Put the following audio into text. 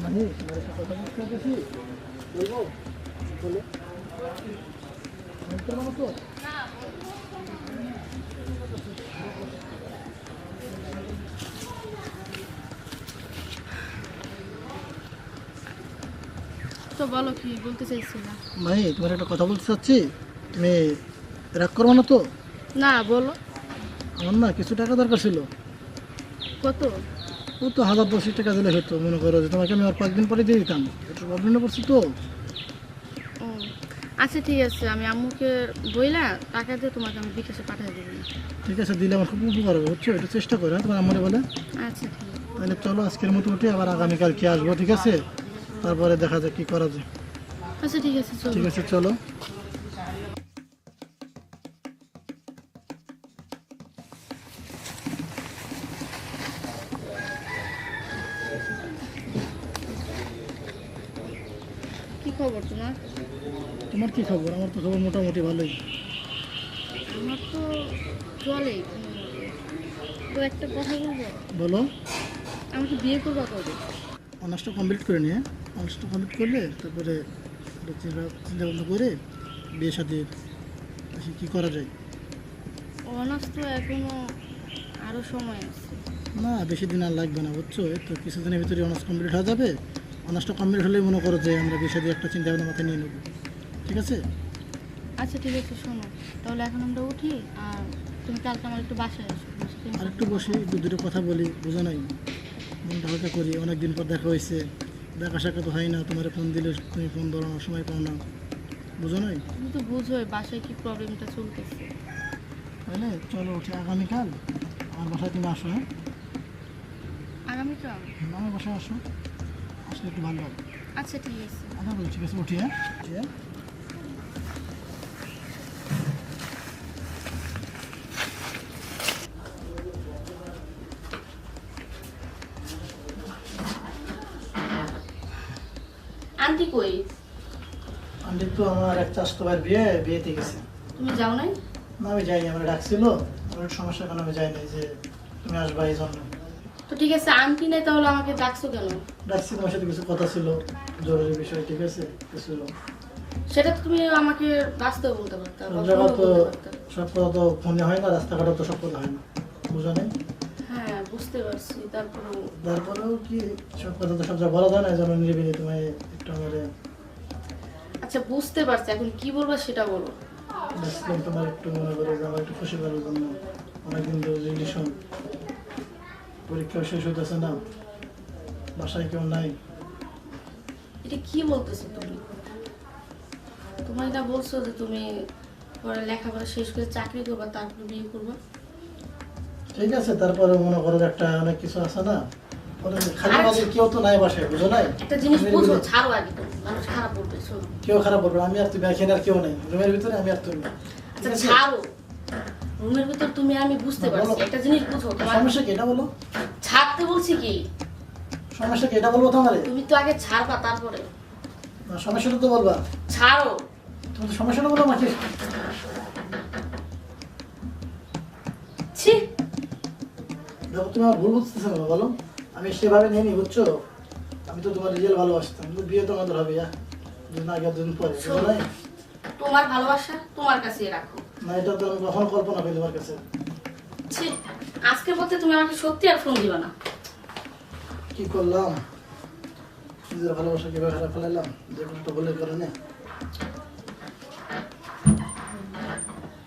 মানে তোমার একটা কথা বলতে চাইছি, বলবো? বলো। বলতে পারো তো? তো বলো কি বলতে চাইছিলা? ভাই তোমার একটা কথা বলতে চাচ্ছি, তুমি রাগ করবো না তো? না বলো। আমার না কিছু টাকা দরকার ছিল। কত? ও তো 1010 টাকা দিলে হতো, মনে করো যে তোমাকে আমি আর 5 দিন পরে দিয়ে দিতাম, একটু প্রবলেমে পড়ছি তো। ও আচ্ছা ঠিক আছে, আমি আম্মুকে বইলা টাকা দিয়ে তোমাকে আমি বিকাশে পাঠিয়ে দেবো। ঠিক আছে, দিলে আমার খুব উপকার হবে, বুঝছো? একটু চেষ্টা করো, হ্যাঁ, তোমার আম্মারে বলে। আচ্ছা ঠিক আছে। তাহলে চলো আজকের মতো উঠে আবার আগামীকালকে আসবো, ঠিক আছে? তারপরে দেখা যাক কি করা যায়। আচ্ছা ঠিক আছে চলো। ঠিক আছে, চলো। কি খবর তোমার? তোমার কি খবর? আমার তো খবর মোটামুটি ভালোই। আমার তো চলে কোনোমতে। তো একটা কথা বলবো, বলো। আমাকে বিয়ে করবা কবে? অনার্সটা কমপ্লিট করে নিয়ে, অনার্সটা কমপ্লিট করলে তারপরে একটা চিন্তা ভাবনা করে বিয়ে শাদির দেখি কী করা যায়। অনার্স তো এখনো আরো সময় আছে। না, বেশি দিন আর লাগবে না, বুঝছো? এই তো কিছুদিনের ভিতরে অনার্স কমপ্লিট হয়ে যাবে। অনার্সটা কমপ্লিট হলেই মনে করো যে আমরা বিয়ে শাদির একটা চিন্তা ভাবনা মাথায় নিয়ে নেবো, ঠিক আছে? আচ্ছা ঠিক আছে শোনো, তাহলে এখন আমরা উঠি আর তুমি কালকে আমার একটু বাসায় এসো। আর একটু বসে একটু দুটো কথা বলি, বোঝো নাই? মনটা হালকা করি, অনেক দিন পর দেখা হয়েছে, দেখা সাক্ষাৎ হয় না, তোমার ফোন দিলে তুমি ফোন ধরানোর সময় পাও না, বুঝো নাই? তুমি তো বুঝোই বাসায় কি প্রবলেমটা চলতেছে। তাহলে চলো উঠে আগামীকাল আমার বাসায় তুমি আসো, হ্যাঁ? আগামীকাল? আমার বাসায় আসো, আসলে একটু ভালো হবে। আচ্ছা ঠিক আছে। আচ্ছা বলো, ঠিক আছে, উঠি, হ্যাঁ? উঠি, হ্যাঁ? আন্টি কই? আন্টি তো আমার এক চাচাতো ভাইয়ের বিয়েতে গেছে। তুমি যাও নাই? না, আমি যাইনি, আমার ডাকছিল, আমার একটু সমস্যার কারণে আমি যাইনি, যে তুমি আসবা এই জন্য। তো ঠিক আছে, আন্টি নাই তাহলে আমাকে ডাকছো কেন? ডাকছি, তোমার সাথে কিছু কথা ছিল, জরুরি বিষয়, ঠিক আছে? কিছু সেটা তো তুমি আমাকে বাস্তবে বলতে পারতা বা সব জায়গা ফোনে তো, বলতে পারতা। সব কথা তো ফোনে হয় না, রাস্তাঘাটে তো সব কথা হয় না, বুঝো নাই? হ্যাঁ বুঝতে পারছি, তারপরেও তারপরেও কি সব কথা তো সব জায়গায় বলা যায় না, এই জন্য নিরিবিলি তোমায় একটু আমার আচ্ছা বুঝতে পারছি, এখন কি বলবা সেটা বলো। ডাকছিলাম, তোমার একটু মনে করো যে আমার একটু খুশি করার জন্য। অনেকদিন ধরে রিলেশন, পরীক্ষা শেষ হইতেছে না, বাসায় কেউ নাই। এটা কি বলতেছো তুমি? তোমার এটা বলছো যে তুমি পরে লেখাপড়া শেষ করে চাকরি করবা তারপর বিয়ে করবা। ঠিক আছে, তারপরে মনে করো যে একটা অনেক কিছু আছে না, খালি মাঝে কেউ তো নাই বাসায়, বুঝো নাই? একটা জিনিস বুঝো, ছাড়ো আগে, তুমি মানুষ খারাপ বলবে শোনো। কেউ খারাপ বলবে না, আমি আর তুমি, এখানে আর কেউ নেই, রুমের ভিতরে আমি আর তুমি। আচ্ছা ছাড়ো, রুমের ভিতর তুমি আমি বুঝতে পারছি, একটা জিনিস বুঝো তোমার। সমস্যা কি এটা বলো? ছাড়তে বলছি কি? সমস্যা কি এটা বলবো তোমার? তুমি তো আগে ছাড়বা তারপরে। সমস্যাটা তো বলবা। ছাড়ো। তুমি তো সমস্যাটা বলো আমাকে। ছি, দেখো তুমি আমার ভুল বুঝতেছো না, বলো। আমি সেভাবে নিয়ে বুঝছো, আমি তো তোমার রিয়েল ভালোবাসতাম, কিন্তু বিয়ে তো আমাদের হবে, দুদিন আগে দুদিন পরে, বুঝো নাই? তোমার ভালোবাসা তোমার কাছে রাখো। না, এটা তো আমি কখনো কল্পনা করি তোমার কাছে। ছি, আজকের মধ্যে তুমি আমাকে সত্যি আর ফোন দিবা না। কি করলাম, নিজের ভালোবাসা কিভাবে হারা ফেলাইলাম, যে কোনো তো বলে করে না।